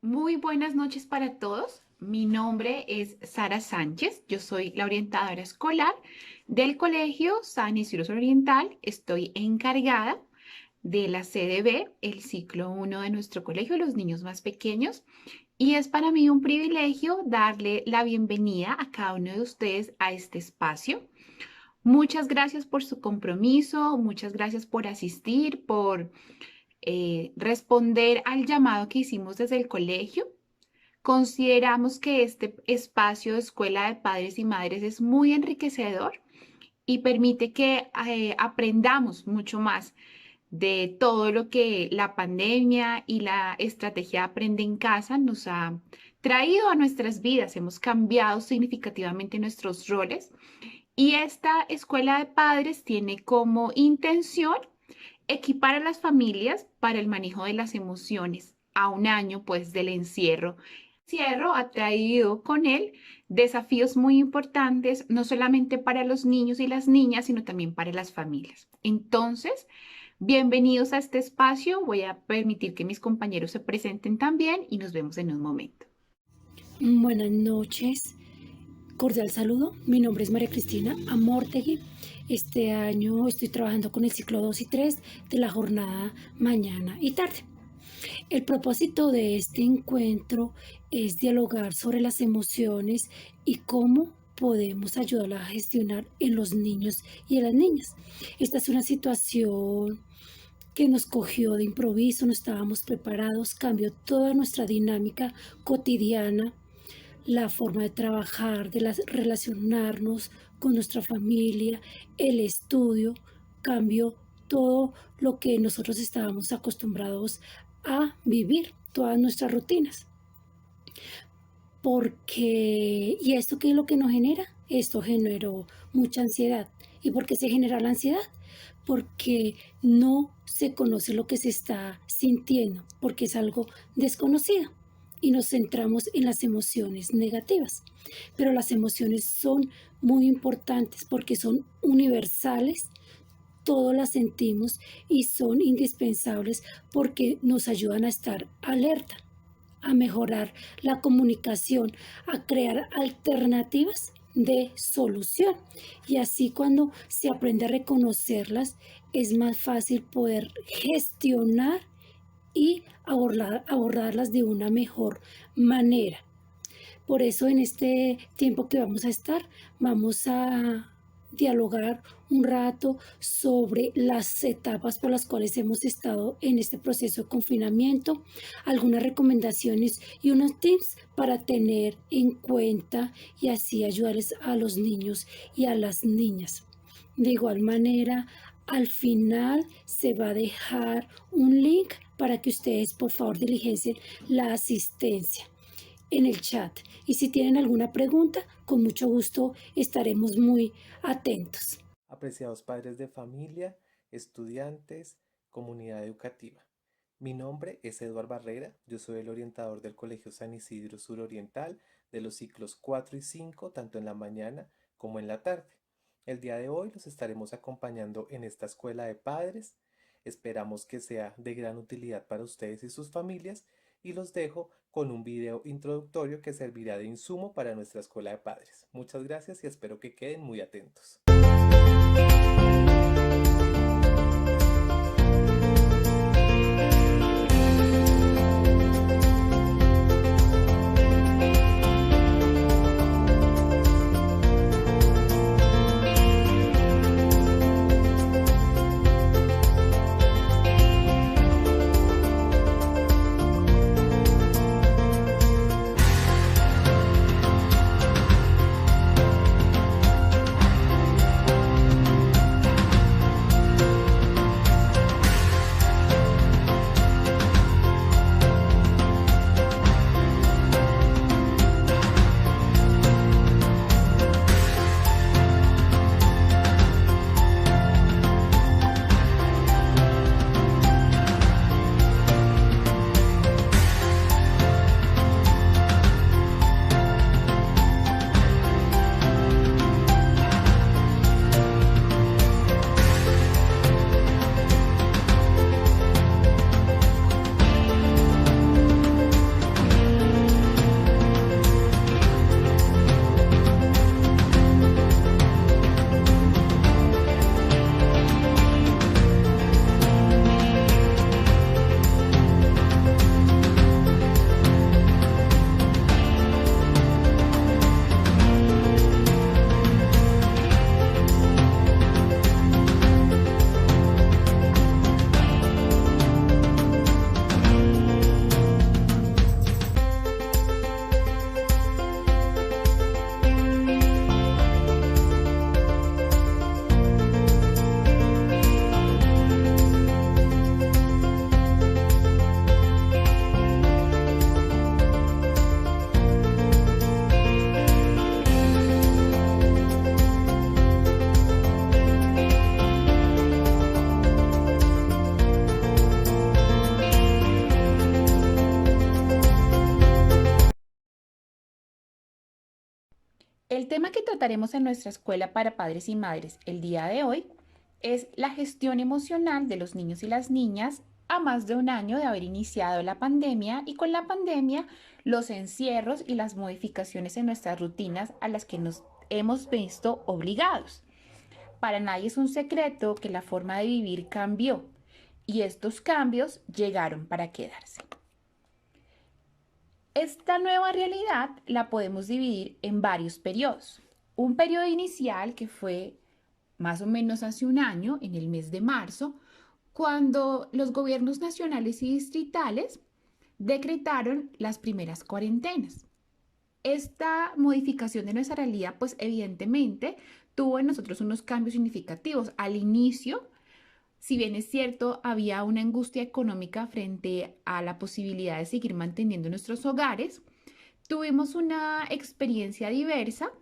Muy buenas noches para todos. Mi nombre es Sara Sánchez. Yo soy la orientadora escolar del Colegio San Isidro Sur Oriental. Estoy encargada de la CDB, el ciclo 1 de nuestro colegio, los niños más pequeños. Y es para mí un privilegio darle la bienvenida a cada uno de ustedes a este espacio. Muchas gracias por su compromiso, muchas gracias por asistir, por responder al llamado que hicimos desde el colegio. Consideramos que este espacio de escuela de padres y madres es muy enriquecedor y permite que aprendamos mucho más de todo lo que la pandemia y la estrategia Aprende en Casa nos ha traído a nuestras vidas. Hemos cambiado significativamente nuestros roles y esta escuela de padres tiene como intención equipar a las familias para el manejo de las emociones a un año pues del encierro. El encierro ha traído con él desafíos muy importantes, no solamente para los niños y las niñas, sino también para las familias. Entonces, bienvenidos a este espacio. Voy a permitir que mis compañeros se presenten también y nos vemos en un momento. Buenas noches, cordial saludo. Mi nombre es María Cristina Amortegui. Este año estoy trabajando con el ciclo 2 y 3 de la jornada mañana y tarde. El propósito de este encuentro es dialogar sobre las emociones y cómo podemos ayudarlas a gestionar en los niños y en las niñas. Esta es una situación que nos cogió de improviso, no estábamos preparados, cambió toda nuestra dinámica cotidiana, la forma de trabajar, de relacionarnos con nuestra familia, el estudio, cambió todo lo que nosotros estábamos acostumbrados a vivir, todas nuestras rutinas. ¿Y esto qué es lo que nos genera? Esto generó mucha ansiedad. ¿Y por qué se genera la ansiedad? Porque no se conoce lo que se está sintiendo, porque es algo desconocido y nos centramos en las emociones negativas. Pero las emociones son muy importantes porque son universales, todos las sentimos y son indispensables porque nos ayudan a estar alerta, a mejorar la comunicación, a crear alternativas de solución. Y así cuando se aprende a reconocerlas, es más fácil poder gestionar y abordarlas de una mejor manera. Por eso en este tiempo que vamos a dialogar un rato sobre las etapas por las cuales hemos estado en este proceso de confinamiento, algunas recomendaciones y unos tips para tener en cuenta y así ayudarles a los niños y a las niñas. De igual manera, al final se va a dejar un link para que ustedes por favor diligencien la asistencia en el chat. Y si tienen alguna pregunta, con mucho gusto estaremos muy atentos. Apreciados padres de familia, estudiantes, comunidad educativa. Mi nombre es Eduardo Barrera, yo soy el orientador del Colegio San Isidro Sur Oriental de los ciclos 4 y 5, tanto en la mañana como en la tarde. El día de hoy los estaremos acompañando en esta escuela de padres. Esperamos que sea de gran utilidad para ustedes y sus familias y los dejo con un video introductorio que servirá de insumo para nuestra escuela de padres. Muchas gracias y espero que queden muy atentos. El tema que trataremos en nuestra escuela para padres y madres el día de hoy es la gestión emocional de los niños y las niñas a más de un año de haber iniciado la pandemia y con la pandemia los encierros y las modificaciones en nuestras rutinas a las que nos hemos visto obligados. Para nadie es un secreto que la forma de vivir cambió y estos cambios llegaron para quedarse. Esta nueva realidad la podemos dividir en varios periodos. Un periodo inicial que fue más o menos hace un año, en el mes de marzo, cuando los gobiernos nacionales y distritales decretaron las primeras cuarentenas. Esta modificación de nuestra realidad, pues evidentemente tuvo en nosotros unos cambios significativos. Al inicio, si bien es cierto, había una angustia económica frente a la posibilidad de seguir manteniendo nuestros hogares, tuvimos una experiencia diversa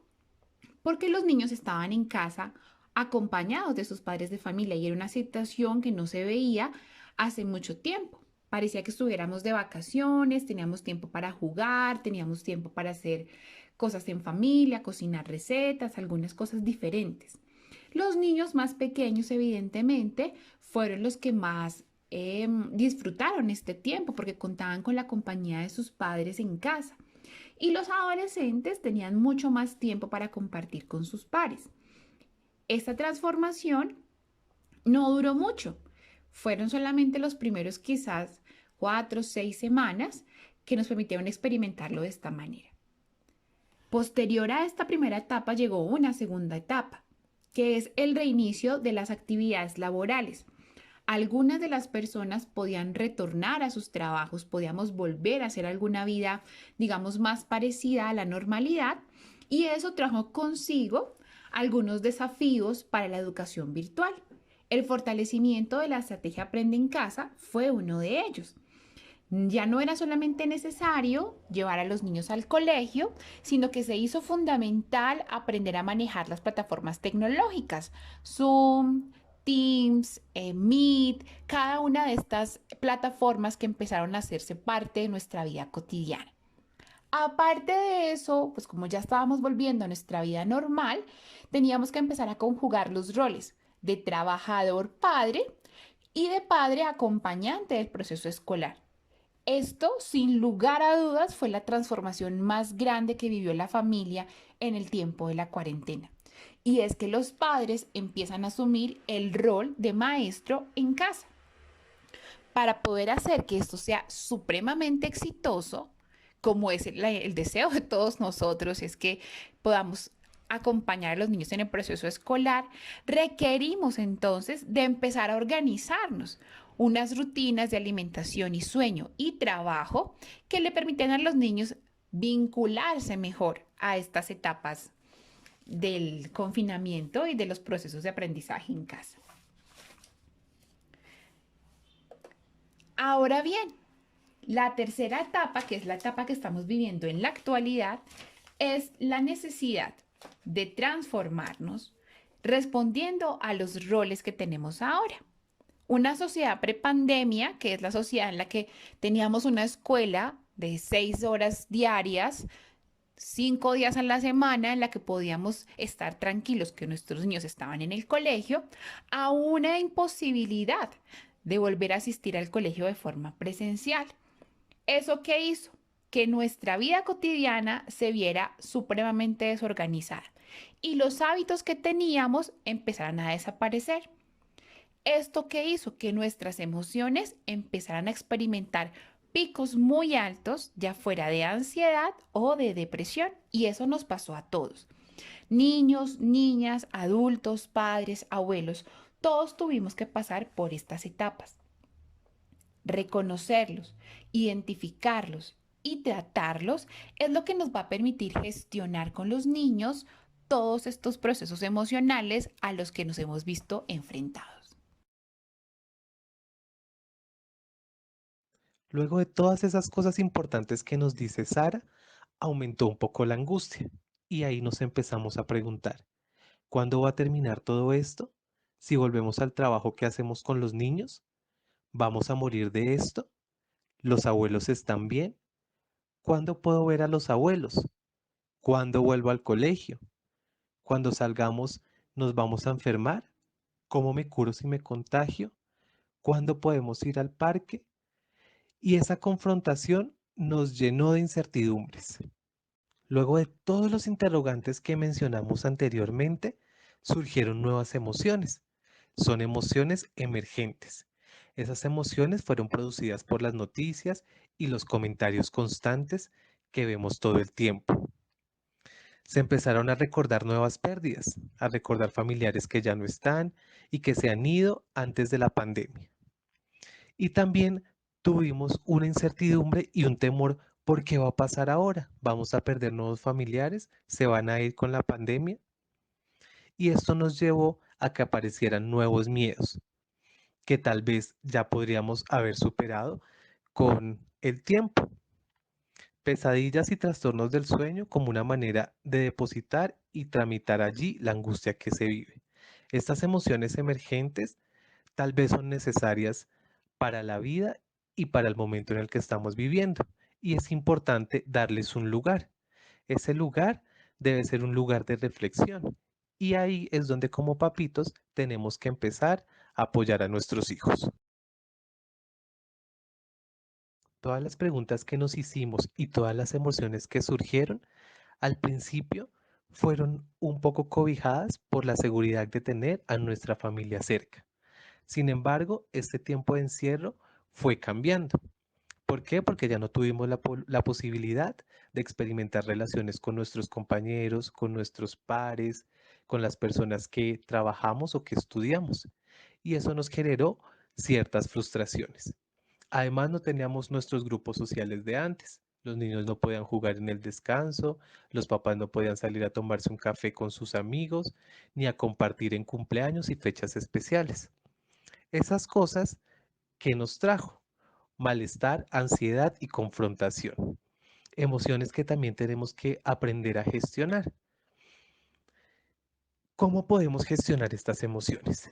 porque los niños estaban en casa acompañados de sus padres de familia y era una situación que no se veía hace mucho tiempo. Parecía que estuviéramos de vacaciones, teníamos tiempo para jugar, teníamos tiempo para hacer cosas en familia, cocinar recetas, algunas cosas diferentes. Los niños más pequeños, evidentemente, fueron los que más disfrutaron este tiempo porque contaban con la compañía de sus padres en casa. Y los adolescentes tenían mucho más tiempo para compartir con sus pares. Esta transformación no duró mucho. Fueron solamente los primeros quizás 4 o 6 semanas que nos permitieron experimentarlo de esta manera. Posterior a esta primera etapa llegó una segunda etapa, que es el reinicio de las actividades laborales. Algunas de las personas podían retornar a sus trabajos, podíamos volver a hacer alguna vida, digamos, más parecida a la normalidad, y eso trajo consigo algunos desafíos para la educación virtual. El fortalecimiento de la estrategia Aprende en Casa fue uno de ellos. Ya no era solamente necesario llevar a los niños al colegio, sino que se hizo fundamental aprender a manejar las plataformas tecnológicas, Zoom, Teams, Meet, cada una de estas plataformas que empezaron a hacerse parte de nuestra vida cotidiana. Aparte de eso, pues como ya estábamos volviendo a nuestra vida normal, teníamos que empezar a conjugar los roles de trabajador padre y de padre acompañante del proceso escolar. Esto, sin lugar a dudas, fue la transformación más grande que vivió la familia en el tiempo de la cuarentena. Y es que los padres empiezan a asumir el rol de maestro en casa. Para poder hacer que esto sea supremamente exitoso, como es el deseo de todos nosotros, es que podamos acompañar a los niños en el proceso escolar, requerimos entonces de empezar a organizarnos unas rutinas de alimentación y sueño y trabajo que le permiten a los niños vincularse mejor a estas etapas del confinamiento y de los procesos de aprendizaje en casa. Ahora bien, la tercera etapa, que es la etapa que estamos viviendo en la actualidad, es la necesidad de transformarnos respondiendo a los roles que tenemos ahora. Una sociedad prepandemia, que es la sociedad en la que teníamos una escuela de 6 horas diarias, 5 días a la semana, en la que podíamos estar tranquilos que nuestros niños estaban en el colegio, a una imposibilidad de volver a asistir al colegio de forma presencial. ¿Eso qué hizo? Que nuestra vida cotidiana se viera supremamente desorganizada y los hábitos que teníamos empezaran a desaparecer. ¿Esto qué hizo? Que nuestras emociones empezaran a experimentar picos muy altos, ya fuera de ansiedad o de depresión, y eso nos pasó a todos. Niños, niñas, adultos, padres, abuelos, todos tuvimos que pasar por estas etapas. Reconocerlos, identificarlos y tratarlos es lo que nos va a permitir gestionar con los niños todos estos procesos emocionales a los que nos hemos visto enfrentados. Luego de todas esas cosas importantes que nos dice Sara, aumentó un poco la angustia y ahí nos empezamos a preguntar, ¿cuándo va a terminar todo esto? Si volvemos al trabajo que hacemos con los niños, ¿vamos a morir de esto? ¿Los abuelos están bien? ¿Cuándo puedo ver a los abuelos? ¿Cuándo vuelvo al colegio? Cuando salgamos, ¿nos vamos a enfermar? ¿Cómo me curo si me contagio? ¿Cuándo podemos ir al parque? Y esa confrontación nos llenó de incertidumbres. Luego de todos los interrogantes que mencionamos anteriormente, surgieron nuevas emociones. Son emociones emergentes. Esas emociones fueron producidas por las noticias y los comentarios constantes que vemos todo el tiempo. Se empezaron a recordar nuevas pérdidas, a recordar familiares que ya no están y que se han ido antes de la pandemia. Y también tuvimos una incertidumbre y un temor por qué va a pasar ahora. ¿Vamos a perder nuevos familiares? ¿Se van a ir con la pandemia? Y esto nos llevó a que aparecieran nuevos miedos que tal vez ya podríamos haber superado con el tiempo. Pesadillas y trastornos del sueño como una manera de depositar y tramitar allí la angustia que se vive. Estas emociones emergentes tal vez son necesarias para la vida y para el momento en el que estamos viviendo. Y es importante darles un lugar. Ese lugar debe ser un lugar de reflexión. Y ahí es donde como papitos tenemos que empezar a apoyar a nuestros hijos. Todas las preguntas que nos hicimos y todas las emociones que surgieron al principio fueron un poco cobijadas por la seguridad de tener a nuestra familia cerca. Sin embargo, este tiempo de encierro fue cambiando. ¿Por qué? Porque ya no tuvimos la posibilidad de experimentar relaciones con nuestros compañeros, con nuestros pares, con las personas que trabajamos o que estudiamos. Y eso nos generó ciertas frustraciones. Además, no teníamos nuestros grupos sociales de antes. Los niños no podían jugar en el descanso, los papás no podían salir a tomarse un café con sus amigos, ni a compartir en cumpleaños y fechas especiales. Esas cosas que nos trajo malestar, ansiedad y confrontación. Emociones que también tenemos que aprender a gestionar. ¿Cómo podemos gestionar estas emociones?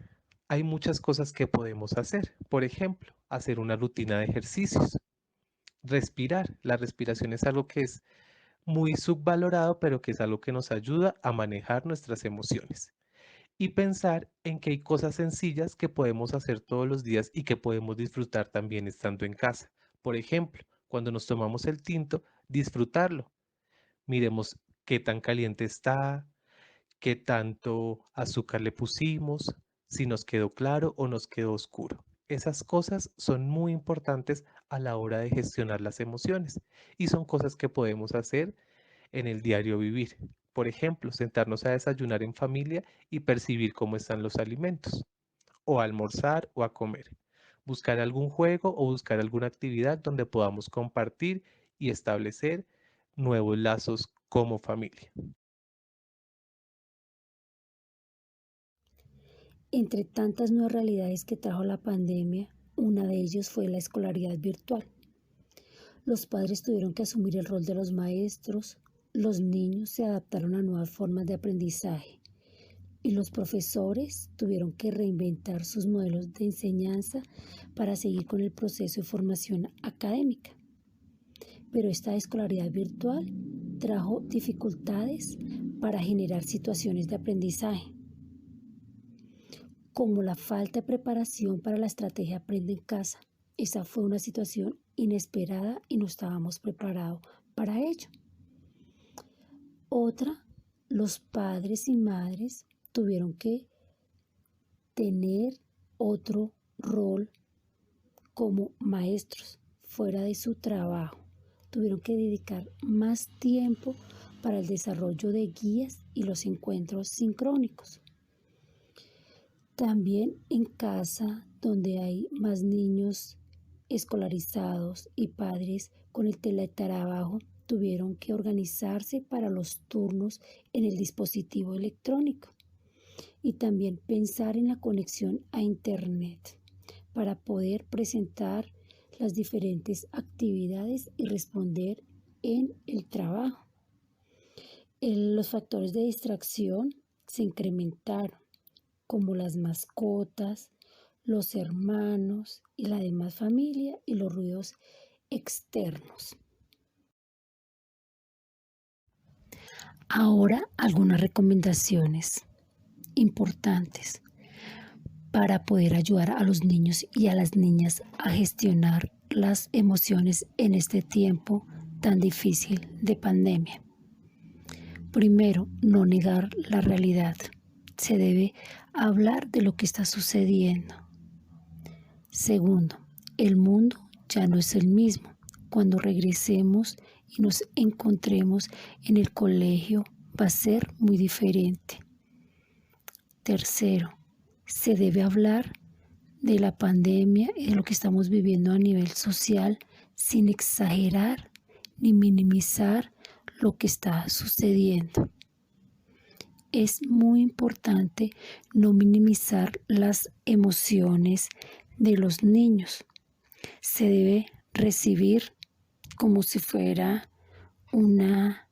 Hay muchas cosas que podemos hacer. Por ejemplo, hacer una rutina de ejercicios. Respirar. La respiración es algo que es muy subvalorado, pero que es algo que nos ayuda a manejar nuestras emociones. Y pensar en que hay cosas sencillas que podemos hacer todos los días y que podemos disfrutar también estando en casa. Por ejemplo, cuando nos tomamos el tinto, disfrutarlo. Miremos qué tan caliente está, qué tanto azúcar le pusimos, si nos quedó claro o nos quedó oscuro. Esas cosas son muy importantes a la hora de gestionar las emociones y son cosas que podemos hacer en el diario vivir. Por ejemplo, sentarnos a desayunar en familia y percibir cómo están los alimentos, o a almorzar o a comer. Buscar algún juego o buscar alguna actividad donde podamos compartir y establecer nuevos lazos como familia. Entre tantas nuevas realidades que trajo la pandemia, una de ellas fue la escolaridad virtual. Los padres tuvieron que asumir el rol de los maestros, los niños se adaptaron a nuevas formas de aprendizaje y los profesores tuvieron que reinventar sus modelos de enseñanza para seguir con el proceso de formación académica. Pero esta escolaridad virtual trajo dificultades para generar situaciones de aprendizaje, como la falta de preparación para la estrategia Aprende en Casa. Esa fue una situación inesperada y no estábamos preparados para ello. Otra, los padres y madres tuvieron que tener otro rol como maestros fuera de su trabajo. Tuvieron que dedicar más tiempo para el desarrollo de guías y los encuentros sincrónicos. También en casa, donde hay más niños escolarizados y padres con el teletrabajo, tuvieron que organizarse para los turnos en el dispositivo electrónico y también pensar en la conexión a Internet para poder presentar las diferentes actividades y responder en el trabajo. Los factores de distracción se incrementaron, como las mascotas, los hermanos y la demás familia y los ruidos externos. Ahora algunas recomendaciones importantes para poder ayudar a los niños y a las niñas a gestionar las emociones en este tiempo tan difícil de pandemia. Primero, no negar la realidad. Se debe hablar de lo que está sucediendo. Segundo, el mundo ya no es el mismo. Cuando regresemos y nos encontremos en el colegio, va a ser muy diferente. Tercero, se debe hablar de la pandemia y de lo que estamos viviendo a nivel social sin exagerar ni minimizar lo que está sucediendo. Es muy importante no minimizar las emociones de los niños. Se debe recibir como si fuera una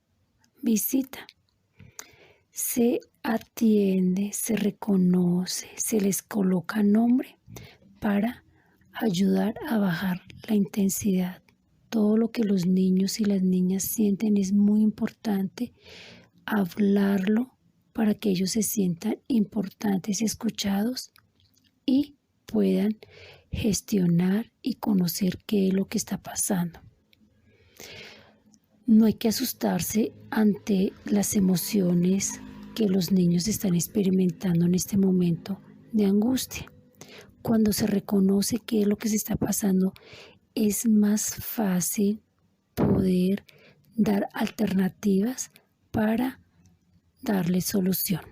visita. Se atiende, se reconoce, se les coloca nombre para ayudar a bajar la intensidad. Todo lo que los niños y las niñas sienten es muy importante hablarlo para que ellos se sientan importantes y escuchados y puedan gestionar y conocer qué es lo que está pasando. No hay que asustarse ante las emociones que los niños están experimentando en este momento de angustia. Cuando se reconoce qué es lo que se está pasando, es más fácil poder dar alternativas para darle solución.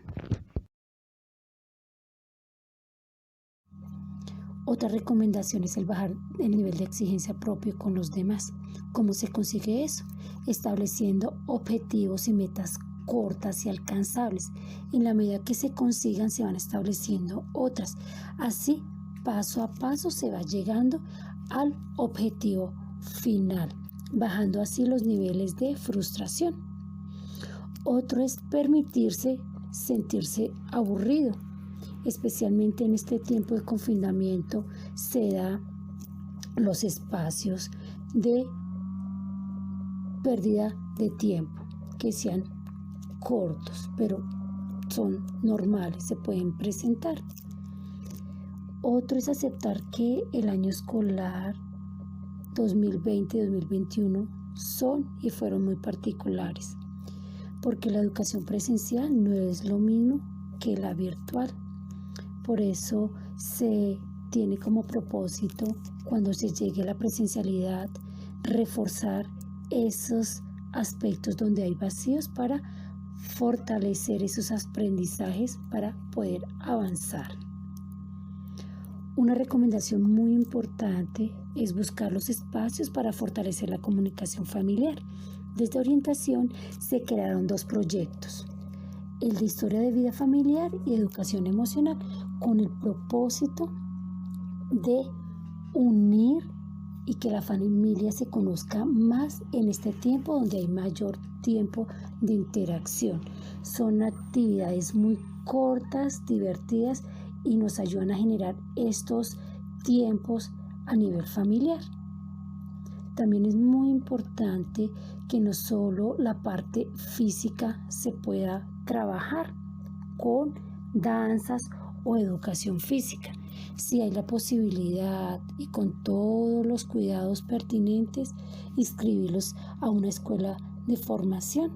Otra recomendación es el bajar el nivel de exigencia propio con los demás. ¿Cómo se consigue eso? Estableciendo objetivos y metas cortas y alcanzables. En la medida que se consigan, se van estableciendo otras. Así, paso a paso, se va llegando al objetivo final, bajando así los niveles de frustración. Otro es permitirse sentirse aburrido. Especialmente en este tiempo de confinamiento se da los espacios de pérdida de tiempo que sean cortos, pero son normales, se pueden presentar. Otro es aceptar que el año escolar 2020-2021 son y fueron muy particulares, porque la educación presencial no es lo mismo que la virtual. Por eso se tiene como propósito, cuando se llegue a la presencialidad, reforzar esos aspectos donde hay vacíos para fortalecer esos aprendizajes para poder avanzar. Una recomendación muy importante es buscar los espacios para fortalecer la comunicación familiar. Desde orientación se crearon 2 proyectos, el de historia de vida familiar y educación emocional, con el propósito de unir y que la familia se conozca más en este tiempo donde hay mayor tiempo de interacción. Son actividades muy cortas, divertidas y nos ayudan a generar estos tiempos a nivel familiar. También es muy importante que no solo la parte física se pueda trabajar con danzas o educación física. Si hay la posibilidad y con todos los cuidados pertinentes, inscribirlos a una escuela de formación,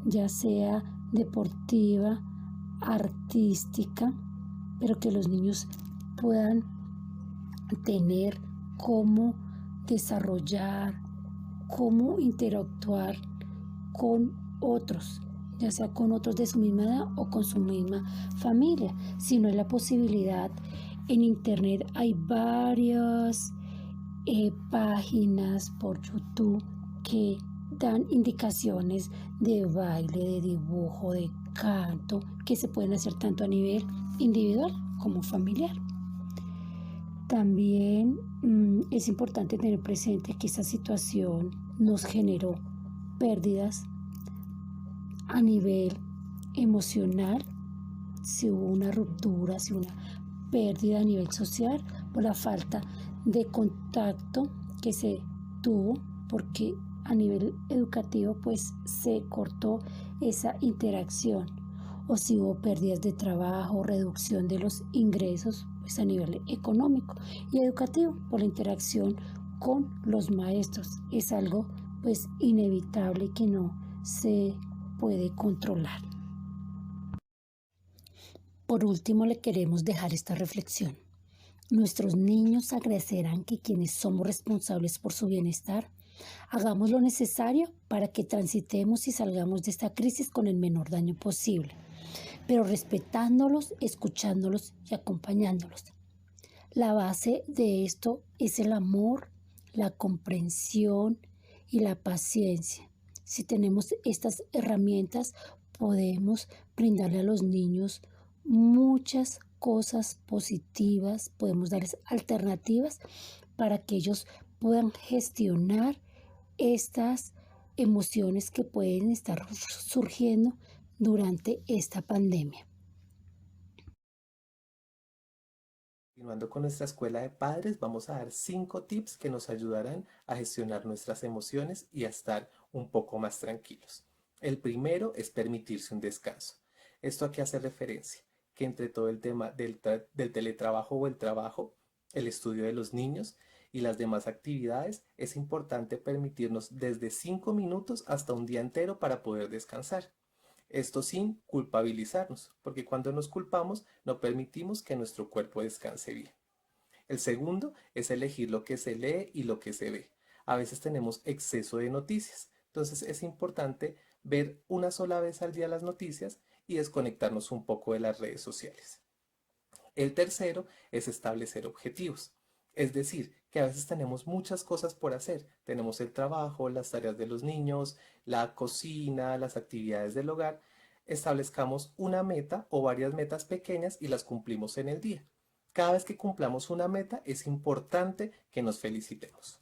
ya sea deportiva, artística, pero que los niños puedan tener cómo desarrollar, cómo interactuar con otros, ya sea con otros de su misma edad o con su misma familia. Si no hay la posibilidad, en internet hay varias páginas por YouTube que dan indicaciones de baile, de dibujo, de canto, que se pueden hacer tanto a nivel individual como familiar. También es importante tener presente que esta situación nos generó pérdidas a nivel emocional, si hubo una ruptura, si hubo una pérdida a nivel social por la falta de contacto que se tuvo, porque a nivel educativo, pues se cortó esa interacción, o si hubo pérdidas de trabajo, reducción de los ingresos, pues a nivel económico y educativo por la interacción con los maestros. Es algo pues inevitable que no se puede controlar. Por último, le queremos dejar esta reflexión. Nuestros niños agradecerán que quienes somos responsables por su bienestar hagamos lo necesario para que transitemos y salgamos de esta crisis con el menor daño posible, pero respetándolos, escuchándolos y acompañándolos. La base de esto es el amor, la comprensión y la paciencia. Si tenemos estas herramientas, podemos brindarle a los niños muchas cosas positivas, podemos darles alternativas para que ellos puedan gestionar estas emociones que pueden estar surgiendo durante esta pandemia. Continuando con nuestra escuela de padres, vamos a dar 5 tips que nos ayudarán a gestionar nuestras emociones y a estar un poco más tranquilos. El primero es permitirse un descanso. ¿Esto a qué hace referencia? Que entre todo el tema del teletrabajo o el trabajo, el estudio de los niños y las demás actividades, es importante permitirnos desde 5 minutos hasta un día entero para poder descansar. Esto sin culpabilizarnos, porque cuando nos culpamos no permitimos que nuestro cuerpo descanse bien. El segundo es elegir lo que se lee y lo que se ve. A veces tenemos exceso de noticias, entonces es importante ver una sola vez al día las noticias y desconectarnos un poco de las redes sociales. El tercero es establecer objetivos. Es decir, que a veces tenemos muchas cosas por hacer. Tenemos el trabajo, las tareas de los niños, la cocina, las actividades del hogar. Establezcamos una meta o varias metas pequeñas y las cumplimos en el día. Cada vez que cumplamos una meta es importante que nos felicitemos.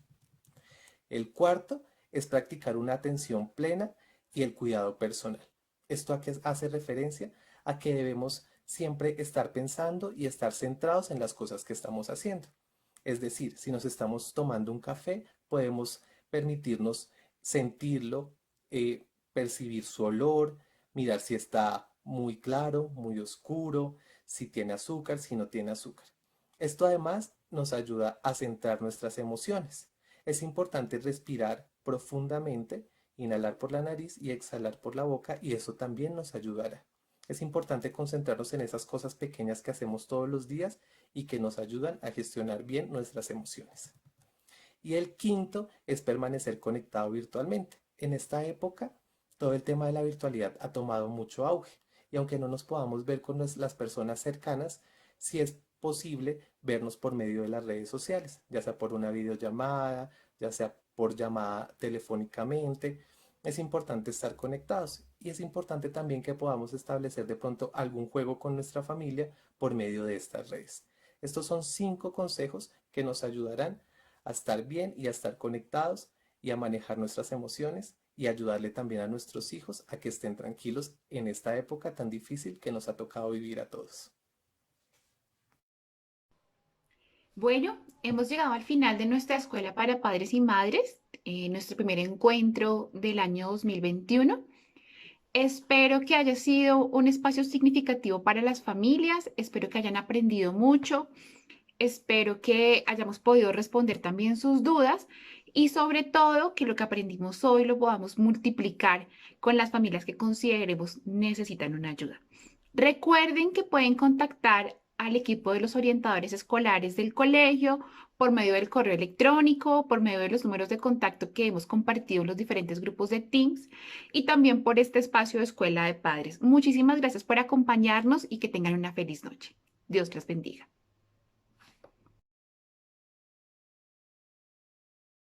El cuarto es practicar una atención plena y el cuidado personal. Esto hace referencia a que debemos siempre estar pensando y estar centrados en las cosas que estamos haciendo. Es decir, si nos estamos tomando un café, podemos permitirnos sentirlo, percibir su olor, mirar si está muy claro, muy oscuro, si tiene azúcar, si no tiene azúcar. Esto además nos ayuda a centrar nuestras emociones. Es importante respirar profundamente, inhalar por la nariz y exhalar por la boca, y eso también nos ayudará. Es importante concentrarnos en esas cosas pequeñas que hacemos todos los días y que nos ayudan a gestionar bien nuestras emociones. Y el quinto es permanecer conectado virtualmente. En esta época, todo el tema de la virtualidad ha tomado mucho auge. Y aunque no nos podamos ver con las personas cercanas, sí es posible vernos por medio de las redes sociales, ya sea por una videollamada, ya sea por llamada telefónicamente. Es importante estar conectados y es importante también que podamos establecer de pronto algún juego con nuestra familia por medio de estas redes. Estos son 5 consejos que nos ayudarán a estar bien y a estar conectados y a manejar nuestras emociones y ayudarle también a nuestros hijos a que estén tranquilos en esta época tan difícil que nos ha tocado vivir a todos. Bueno, hemos llegado al final de nuestra escuela para padres y madres, nuestro primer encuentro del año 2021. Espero que haya sido un espacio significativo para las familias, espero que hayan aprendido mucho, espero que hayamos podido responder también sus dudas y sobre todo que lo que aprendimos hoy lo podamos multiplicar con las familias que consideremos necesitan una ayuda. Recuerden que pueden contactar al equipo de los orientadores escolares del colegio por medio del correo electrónico, por medio de los números de contacto que hemos compartido en los diferentes grupos de Teams y también por este espacio de Escuela de Padres. Muchísimas gracias por acompañarnos y que tengan una feliz noche. Dios los bendiga.